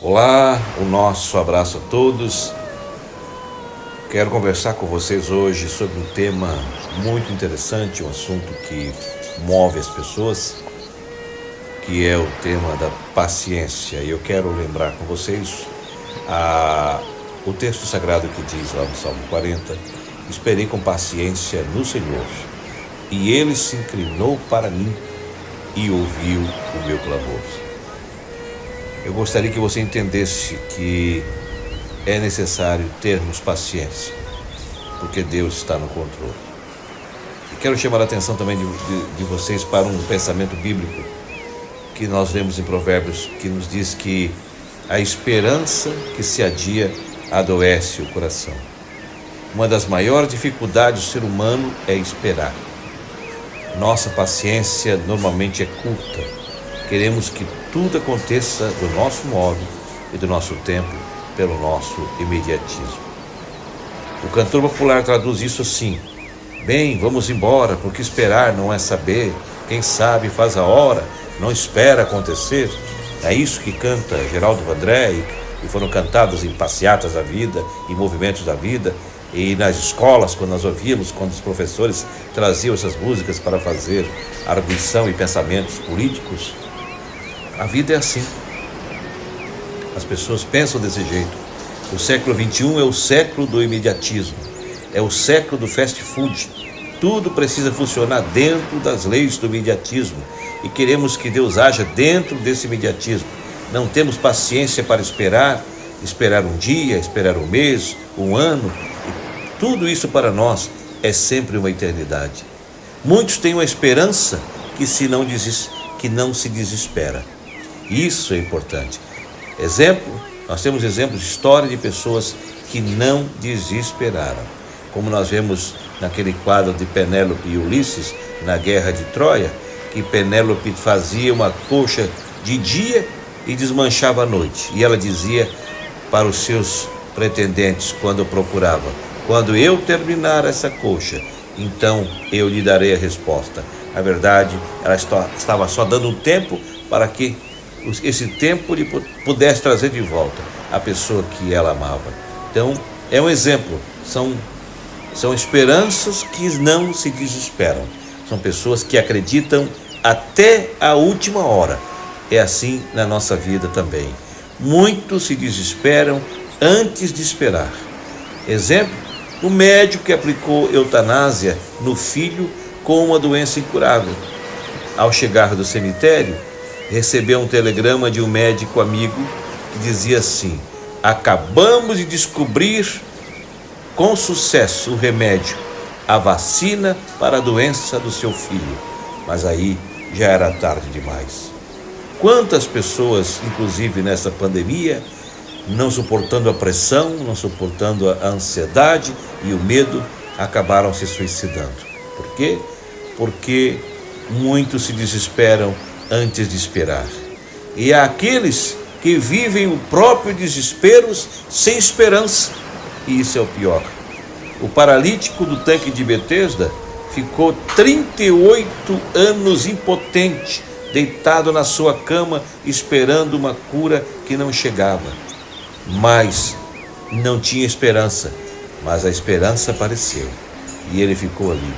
Olá, o nosso abraço a todos. Quero conversar com vocês hoje sobre um tema muito interessante, um assunto que move as pessoas, que é o tema da paciência. E eu quero lembrar com vocês o texto sagrado que diz lá no Salmo 40: esperei com paciência no Senhor, e Ele se inclinou para mim e ouviu o meu clamor. Eu gostaria que você entendesse que é necessário termos paciência, porque Deus está no controle. E quero chamar a atenção também de vocês para um pensamento bíblico que nós vemos em Provérbios, que nos diz que a esperança que se adia adoece o coração. Uma das maiores dificuldades do ser humano é esperar. Nossa paciência normalmente é curta. Queremos que tudo aconteça do nosso modo e do nosso tempo, pelo nosso imediatismo. O cantor popular traduz isso assim: bem, vamos embora, porque esperar não é saber, quem sabe faz a hora, não espera acontecer. É isso que canta Geraldo Vandré e foram cantadas em passeatas da vida, em movimentos da vida, e nas escolas, quando nós ouvíamos, quando os professores traziam essas músicas para fazer arguição e pensamentos políticos. A vida é assim. As pessoas pensam desse jeito. O século XXI é o século do imediatismo. É o século do fast food. Tudo precisa funcionar dentro das leis do imediatismo. E queremos que Deus haja dentro desse imediatismo. Não temos paciência para esperar um dia, esperar um mês, um ano. E tudo isso para nós é sempre uma eternidade. Muitos têm uma esperança que não se desespera. Isso é importante. Nós temos exemplos de história de pessoas que não desesperaram. Como nós vemos naquele quadro de Penélope e Ulisses, na Guerra de Troia, que Penélope fazia uma coxa de dia e desmanchava à noite. E ela dizia para os seus pretendentes, quando procurava: quando eu terminar essa coxa, então eu lhe darei a resposta. Na verdade, ela estava só dando um tempo para que esse tempo lhe pudesse trazer de volta a pessoa que ela amava. Então, é um exemplo. São esperanças que não se desesperam. São pessoas que acreditam até a última hora. É assim na nossa vida também. Muitos se desesperam antes de esperar. Exemplo: o médico que aplicou eutanásia no filho com uma doença incurável. Ao chegar do cemitério, recebeu um telegrama de um médico amigo que dizia assim: acabamos de descobrir com sucesso o remédio, a vacina para a doença do seu filho. Mas aí já era tarde demais. Quantas pessoas, inclusive nessa pandemia, não suportando a pressão, não suportando a ansiedade e o medo, acabaram se suicidando. Por quê? Porque muitos se desesperam antes de esperar. E há aqueles que vivem o próprio desespero sem esperança. E isso é o pior. O paralítico do tanque de Betesda ficou 38 anos impotente, deitado na sua cama, esperando uma cura que não chegava. Mas não tinha esperança. Mas a esperança apareceu e ele ficou ali.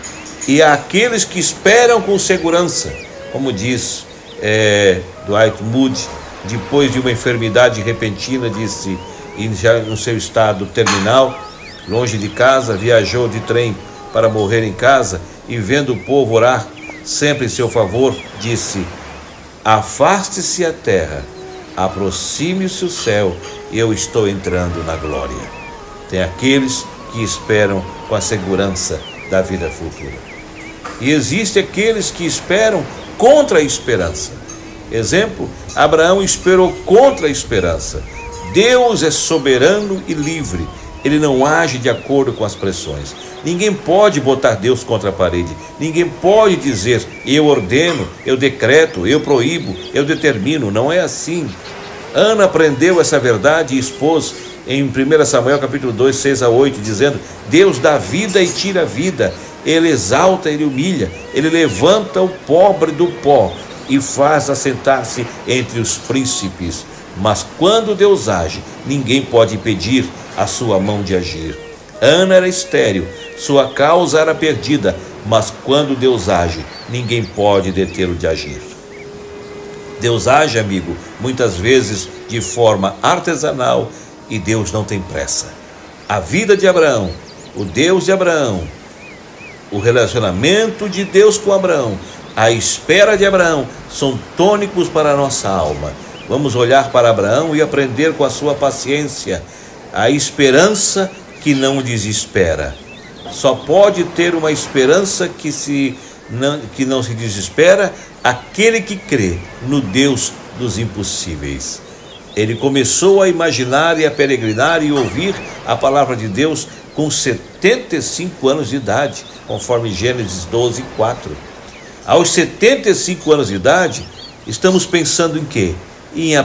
E há aqueles que esperam com segurança, como diz Dwight Moody, depois de uma enfermidade repentina, disse, e já no seu estado terminal, longe de casa, viajou de trem para morrer em casa, e vendo o povo orar sempre em seu favor, disse: afaste-se a terra, aproxime-se o céu, e eu estou entrando na glória. Tem aqueles que esperam com a segurança da vida futura. E existe aqueles que esperam contra a esperança. Exemplo: Abraão esperou contra a esperança. Deus é soberano e livre. Ele não age de acordo com as pressões. Ninguém pode botar Deus contra a parede. Ninguém pode dizer: eu ordeno, eu decreto, eu proíbo, eu determino. Não é assim. Ana aprendeu essa verdade e expôs em 1 Samuel capítulo 2, 6-8, dizendo: Deus dá vida e tira a vida. Ele exalta, ele humilha, ele levanta o pobre do pó e faz assentar-se entre os príncipes. mas quando Deus age, ninguém pode impedir a sua mão de agir. Ana era estéril, sua causa era perdida, mas quando Deus age, ninguém pode detê-lo de agir. Deus age, amigo, muitas vezes de forma artesanal, e Deus não tem pressa. A vida de Abraão, o Deus de Abraão, o relacionamento de Deus com Abraão, a espera de Abraão são tônicos para a nossa alma. Vamos olhar para Abraão e aprender com a sua paciência, a esperança que não desespera. Só pode ter uma esperança que não se desespera aquele que crê no Deus dos impossíveis. Ele começou a imaginar e a peregrinar e ouvir a palavra de Deus com 75 anos de idade, conforme Gênesis 12, 4. Aos 75 anos de idade, estamos pensando em quê? Em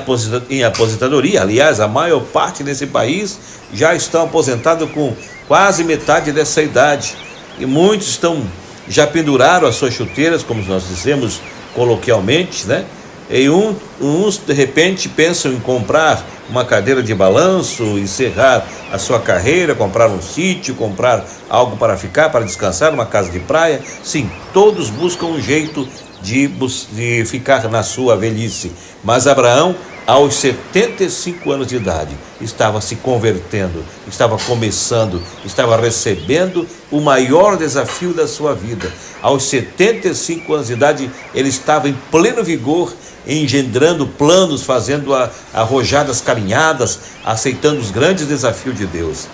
aposentadoria. Aliás, a maior parte desse país já estão aposentados com quase metade dessa idade. E muitos já penduraram as suas chuteiras, como nós dizemos coloquialmente, né? E uns de repente pensam em comprar uma cadeira de balanço, encerrar a sua carreira, comprar um sítio, comprar algo para ficar, para descansar, uma casa de praia. Sim, todos buscam um jeito de ficar na sua velhice. Mas Abraão, aos 75 anos de idade, estava se convertendo, estava começando, estava recebendo o maior desafio da sua vida. Aos 75 anos de idade, ele estava em pleno vigor, engendrando planos, fazendo arrojadas caminhadas, aceitando os grandes desafios de Deus.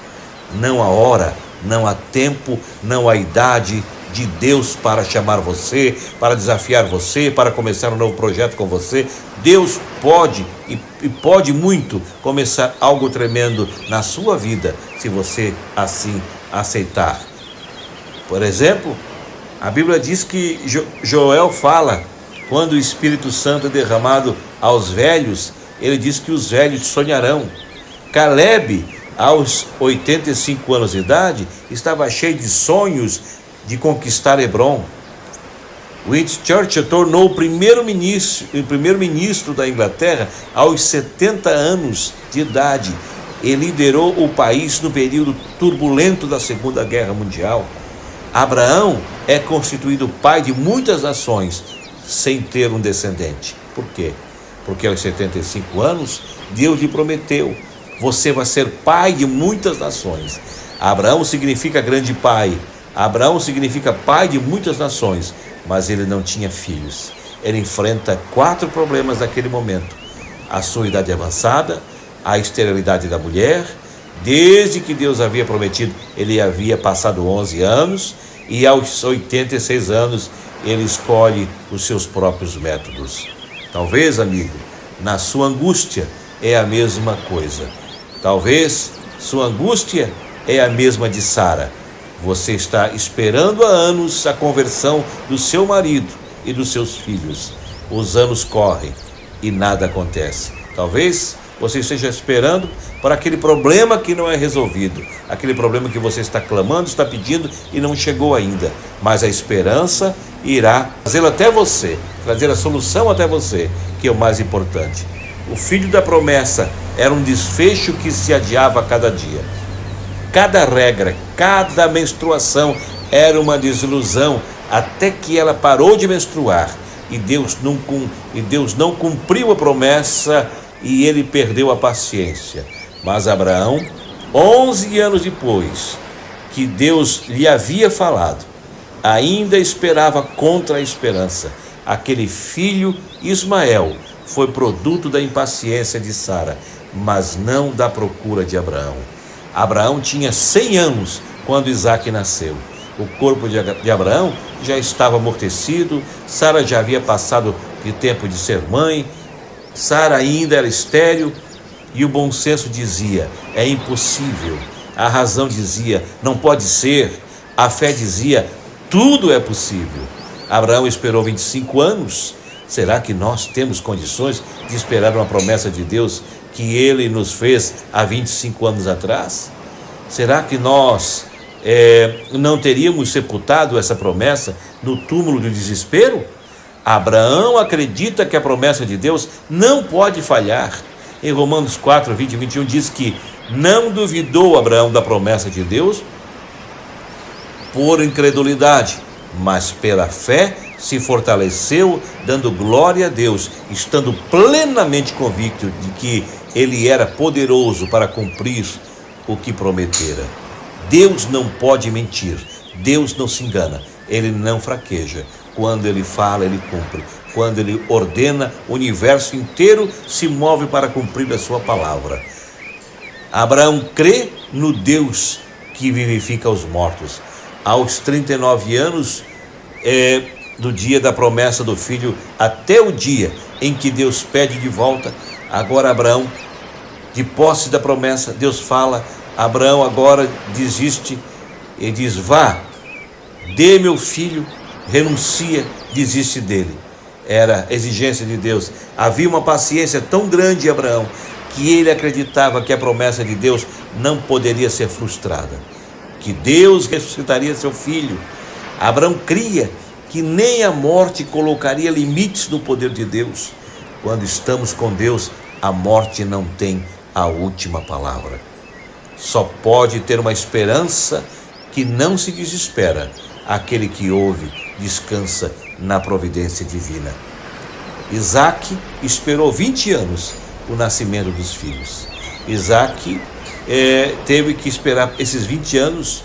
Não há hora, não há tempo, não há idade de Deus para chamar você, para desafiar você, para começar um novo projeto com você. Deus pode e pode muito começar algo tremendo na sua vida, se você assim aceitar. Por exemplo, a Bíblia diz que Joel fala, quando o Espírito Santo é derramado aos velhos, ele diz que os velhos sonharão. Caleb, aos 85 anos de idade, estava cheio de sonhos de conquistar Hebrom. Winston Churchill tornou o primeiro-ministro da Inglaterra aos 70 anos de idade e liderou o país no período turbulento da Segunda Guerra Mundial. Abraão é constituído pai de muitas nações sem ter um descendente. Por quê? Porque aos 75 anos, Deus lhe prometeu: você vai ser pai de muitas nações. Abraão significa grande pai. Abraão significa pai de muitas nações, mas ele não tinha filhos. Ele enfrenta 4 problemas naquele momento: a sua idade avançada, a esterilidade da mulher. Desde que Deus havia prometido, ele havia passado 11 anos, e aos 86 anos ele escolhe os seus próprios métodos. Talvez, amigo, na sua angústia é a mesma coisa. Talvez sua angústia é a mesma de Sara. Você está esperando há anos a conversão do seu marido e dos seus filhos. Os anos correm e nada acontece. Talvez você esteja esperando para aquele problema que não é resolvido, aquele problema que você está clamando, está pedindo e não chegou ainda. Mas a esperança irá trazê-lo até você, trazer a solução até você, que é o mais importante. O filho da promessa era um desfecho que se adiava a cada dia. Cada regra, cada menstruação era uma desilusão, até que ela parou de menstruar e Deus não cumpriu a promessa e ele perdeu a paciência. Mas Abraão, 11 anos depois que Deus lhe havia falado, ainda esperava contra a esperança. Aquele filho, Ismael, foi produto da impaciência de Sara, mas não da procura de Abraão. Abraão tinha 100 anos quando Isaque nasceu. O corpo de Abraão já estava amortecido, Sara já havia passado de tempo de ser mãe, Sara ainda era estéril, e o bom senso dizia: é impossível. A razão dizia: não pode ser. A fé dizia: tudo é possível. Abraão esperou 25 anos. Será que nós temos condições de esperar uma promessa de Deus que ele nos fez há 25 anos atrás? Será que nós não teríamos sepultado essa promessa no túmulo do desespero? Abraão acredita que a promessa de Deus não pode falhar. em Romanos 4, 20 e 21, diz que não duvidou Abraão da promessa de Deus por incredulidade, mas pela fé se fortaleceu, dando glória a Deus, estando plenamente convicto de que ele era poderoso para cumprir o que prometera. Deus não pode mentir, Deus não se engana, ele não fraqueja. Quando ele fala, ele cumpre. Quando ele ordena, o universo inteiro se move para cumprir a sua palavra. Abraão crê no Deus que vivifica os mortos. Aos 39 anos, do dia da promessa do filho, até o dia em que Deus pede de volta, agora Abraão, de posse da promessa, Deus fala, Abraão agora desiste e diz: vá, dê meu filho, renuncia, desiste dele. Era a exigência de Deus. Havia uma paciência tão grande em Abraão que ele acreditava que a promessa de Deus não poderia ser frustrada, que Deus ressuscitaria seu filho. Abraão cria que nem a morte colocaria limites no poder de Deus. Quando estamos com Deus, a morte não tem a última palavra. Só pode ter uma esperança que não se desespera, aquele que ouve, descansa na providência divina. Isaac esperou 20 anos o nascimento dos filhos. Isaac teve que esperar esses 20 anos,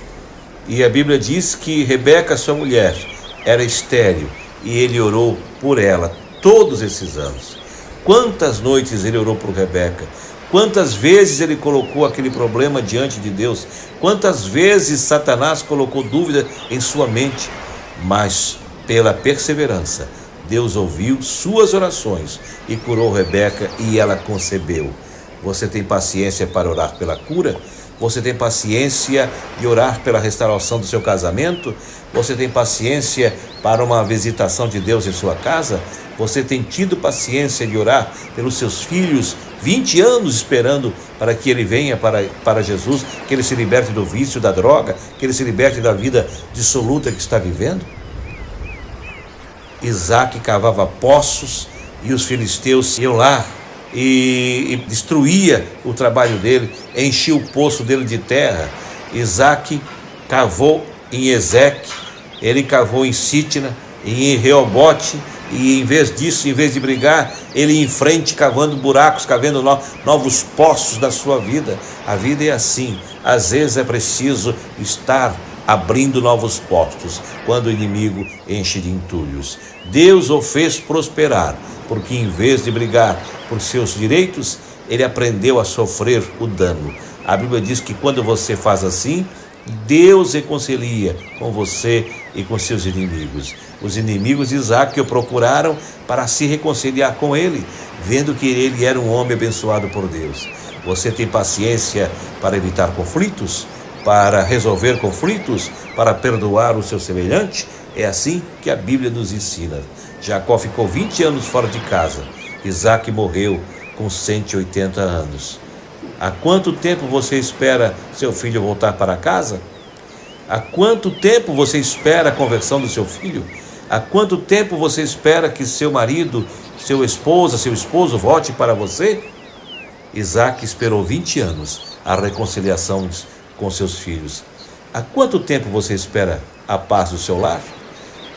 e a Bíblia diz que Rebeca, sua mulher, era estéril, e ele orou por ela todos esses anos. Quantas noites ele orou por Rebeca, quantas vezes ele colocou aquele problema diante de Deus, quantas vezes Satanás colocou dúvida em sua mente, mas pela perseverança, Deus ouviu suas orações e curou Rebeca, e ela concebeu. Você tem paciência para orar pela cura? Você tem paciência de orar pela restauração do seu casamento? Você tem paciência para uma visitação de Deus em sua casa? Você tem tido paciência de orar pelos seus filhos, 20 anos esperando para que ele venha para Jesus, que ele se liberte do vício, da droga, que ele se liberte da vida dissoluta que está vivendo? Isaac cavava poços e os filisteus iam lá e destruía o trabalho dele, enchia o poço dele de terra. Isaac cavou em Ezeque, ele cavou em Sitna e em Reobote, e em vez disso, em vez de brigar, ele ia em frente cavando buracos, cavando novos poços da sua vida. A vida é assim, às vezes é preciso estar abrindo novos postos, quando o inimigo enche de entulhos. Deus o fez prosperar, porque em vez de brigar por seus direitos, ele aprendeu a sofrer o dano. A Bíblia diz que quando você faz assim, Deus reconcilia com você e com seus inimigos. Os inimigos de Isaac o procuraram para se reconciliar com ele, vendo que ele era um homem abençoado por Deus. Você tem paciência para evitar conflitos? Para resolver conflitos, para perdoar o seu semelhante? É assim que a Bíblia nos ensina. Jacó ficou 20 anos fora de casa. Isaac morreu com 180 anos. Há quanto tempo você espera seu filho voltar para casa? Há quanto tempo você espera a conversão do seu filho? Há quanto tempo você espera que seu marido, seu esposo volte para você? Isaac esperou 20 anos a reconciliação com seus filhos. Há quanto tempo você espera a paz do seu lar?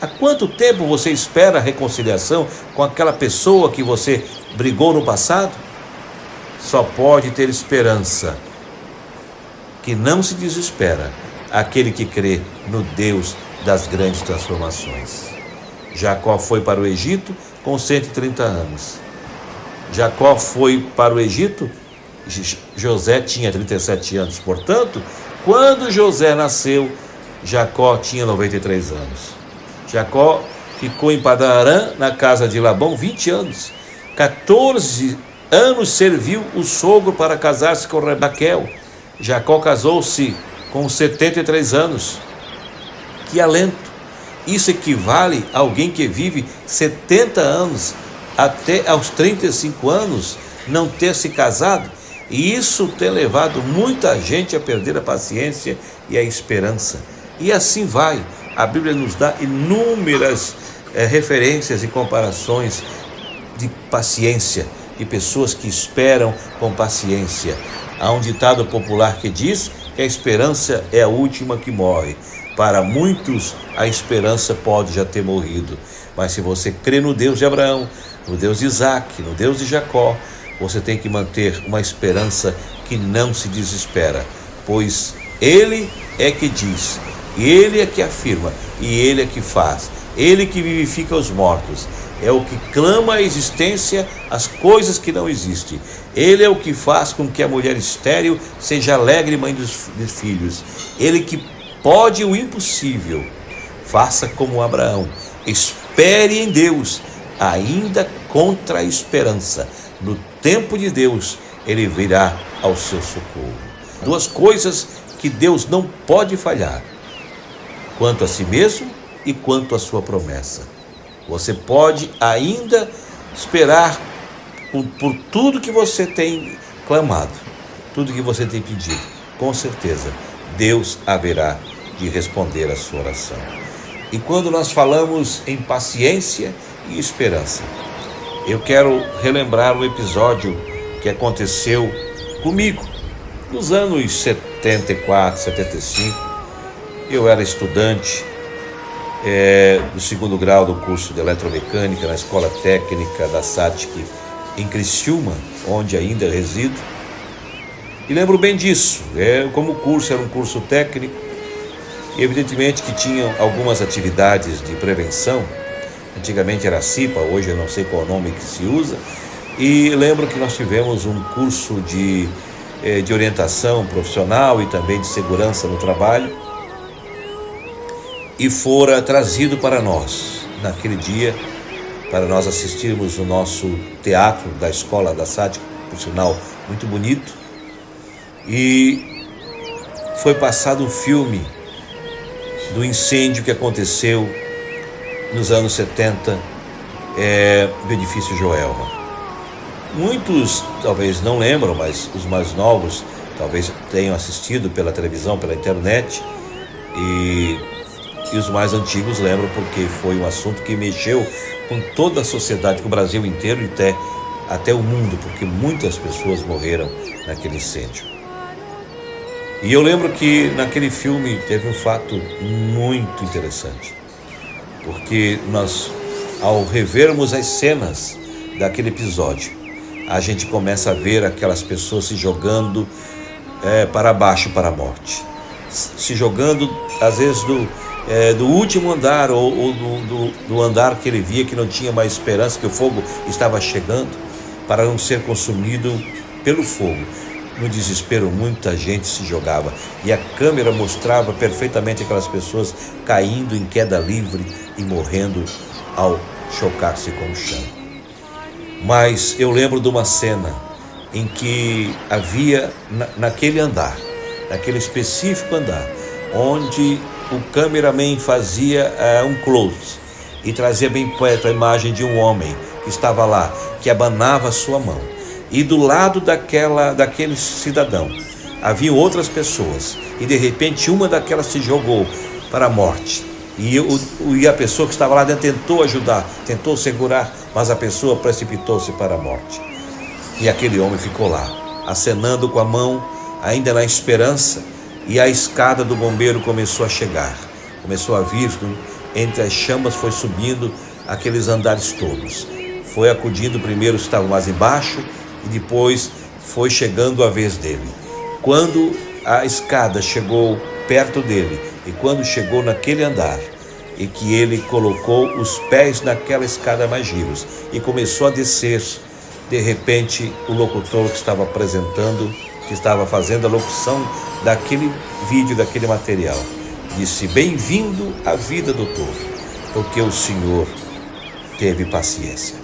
Há quanto tempo você espera a reconciliação com aquela pessoa que você brigou no passado? Só pode ter esperança, que não se desespera, aquele que crê no Deus das grandes transformações. Jacó foi para o Egito com 130 anos. Jacó foi para o Egito, José tinha 37 anos, portanto, quando José nasceu, Jacó tinha 93 anos. Jacó ficou em Padan-Aram, na casa de Labão, 20 anos. 14 anos serviu o sogro para casar-se com Raquel. Jacó casou-se com 73 anos. Que alento! Isso equivale a alguém que vive 70 anos, até aos 35 anos, não ter se casado. E isso tem levado muita gente a perder a paciência e a esperança. E assim vai. A Bíblia nos dá inúmeras referências e comparações de paciência. de pessoas que esperam com paciência. Há um ditado popular que diz que a esperança é a última que morre. Para muitos, a esperança pode já ter morrido. Mas se você crê no Deus de Abraão, no Deus de Isaac, no Deus de Jacó, você tem que manter uma esperança que não se desespera. Pois Ele é que diz, Ele é que afirma, e Ele é que faz. Ele que vivifica os mortos. É o que clama a existência as coisas que não existem. Ele é o que faz com que a mulher estéril seja alegre mãe dos filhos. Ele que pode o impossível. Faça como Abraão. Espere em Deus, ainda contra a esperança. No tempo de Deus, Ele virá ao seu socorro. Duas coisas que Deus não pode falhar: quanto a si mesmo e quanto à sua promessa. Você pode ainda esperar por tudo que você tem clamado, tudo que você tem pedido. Com certeza, Deus haverá de responder a sua oração. E quando nós falamos em paciência e esperança, eu quero relembrar um episódio que aconteceu comigo nos anos 74, 75. Eu era estudante do segundo grau do curso de eletromecânica na Escola Técnica da SATIC em Criciúma, onde ainda resido. E lembro bem disso, como o curso era um curso técnico, evidentemente que tinham algumas atividades de prevenção. Antigamente era CIPA, hoje eu não sei qual o nome que se usa. E lembro que nós tivemos um curso de orientação profissional e também de segurança no trabalho. E fora trazido para nós, naquele dia, para nós assistirmos o nosso teatro da escola da SATIC, por sinal muito bonito. E foi passado um filme do incêndio que aconteceu nos anos 70 do edifício Joelma. Muitos talvez não lembram, mas os mais novos talvez tenham assistido pela televisão, pela internet, e os mais antigos lembram porque foi um assunto que mexeu com toda a sociedade, com o Brasil inteiro e até o mundo, porque muitas pessoas morreram naquele incêndio. E eu lembro que naquele filme teve um fato muito interessante, porque nós, ao revermos as cenas daquele episódio, a gente começa a ver aquelas pessoas se jogando para baixo, para a morte, se jogando às vezes do último andar ou do andar que ele via que não tinha mais esperança, que o fogo estava chegando, para não ser consumido pelo fogo. No desespero, muita gente se jogava e a câmera mostrava perfeitamente aquelas pessoas caindo em queda livre e morrendo ao chocar-se com o chão. Mas eu lembro de uma cena em que havia naquele andar, naquele específico andar, onde o cameraman fazia um close e trazia bem perto a imagem de um homem que estava lá, que abanava a sua mão. E do lado daquele cidadão havia outras pessoas, e de repente uma daquelas se jogou para a morte. E a pessoa que estava lá dentro tentou ajudar, tentou segurar, mas a pessoa precipitou-se para a morte. E aquele homem ficou lá, acenando com a mão, ainda na esperança, e a escada do bombeiro começou a chegar, começou a vir, entre as chamas foi subindo aqueles andares todos. Foi acudindo primeiro os que estavam mais embaixo, e depois foi chegando a vez dele. Quando a escada chegou perto dele, e quando chegou naquele andar, e que ele colocou os pés naquela escada mais giros, e começou a descer, de repente o locutor que estava apresentando, que estava fazendo a locução daquele vídeo, daquele material, disse: "Bem-vindo à vida, doutor, porque o senhor teve paciência."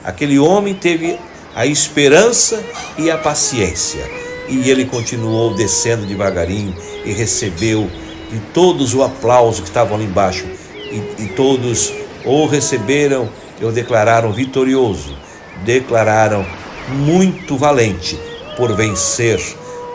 Aquele homem teve a esperança e a paciência, e ele continuou descendo devagarinho e recebeu de todos o aplauso que estavam ali embaixo, e todos o receberam e o declararam vitorioso, declararam muito valente por vencer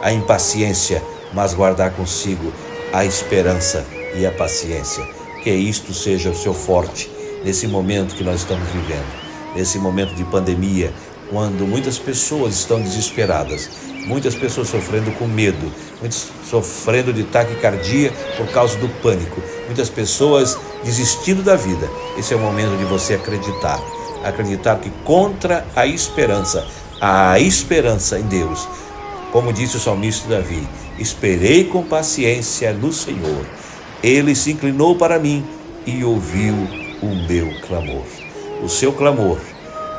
a impaciência, mas guardar consigo a esperança e a paciência. Que isto seja o seu forte nesse momento que nós estamos vivendo, nesse momento de pandemia, quando muitas pessoas estão desesperadas, muitas pessoas sofrendo com medo, muitas sofrendo de taquicardia por causa do pânico, muitas pessoas desistindo da vida. Esse é o momento de você acreditar que contra a esperança em Deus, como disse o salmista Davi, esperei com paciência no Senhor, Ele se inclinou para mim e ouviu o meu clamor. O seu clamor,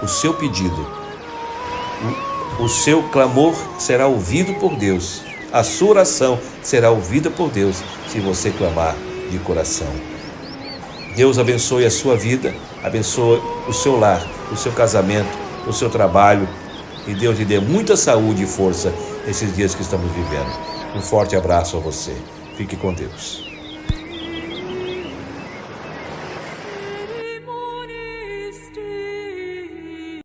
o seu pedido, o seu clamor será ouvido por Deus. A sua oração será ouvida por Deus se você clamar de coração. Deus abençoe a sua vida, abençoe o seu lar, o seu casamento, o seu trabalho, e Deus lhe dê muita saúde e força nesses dias que estamos vivendo. Um forte abraço a você. Fique com Deus.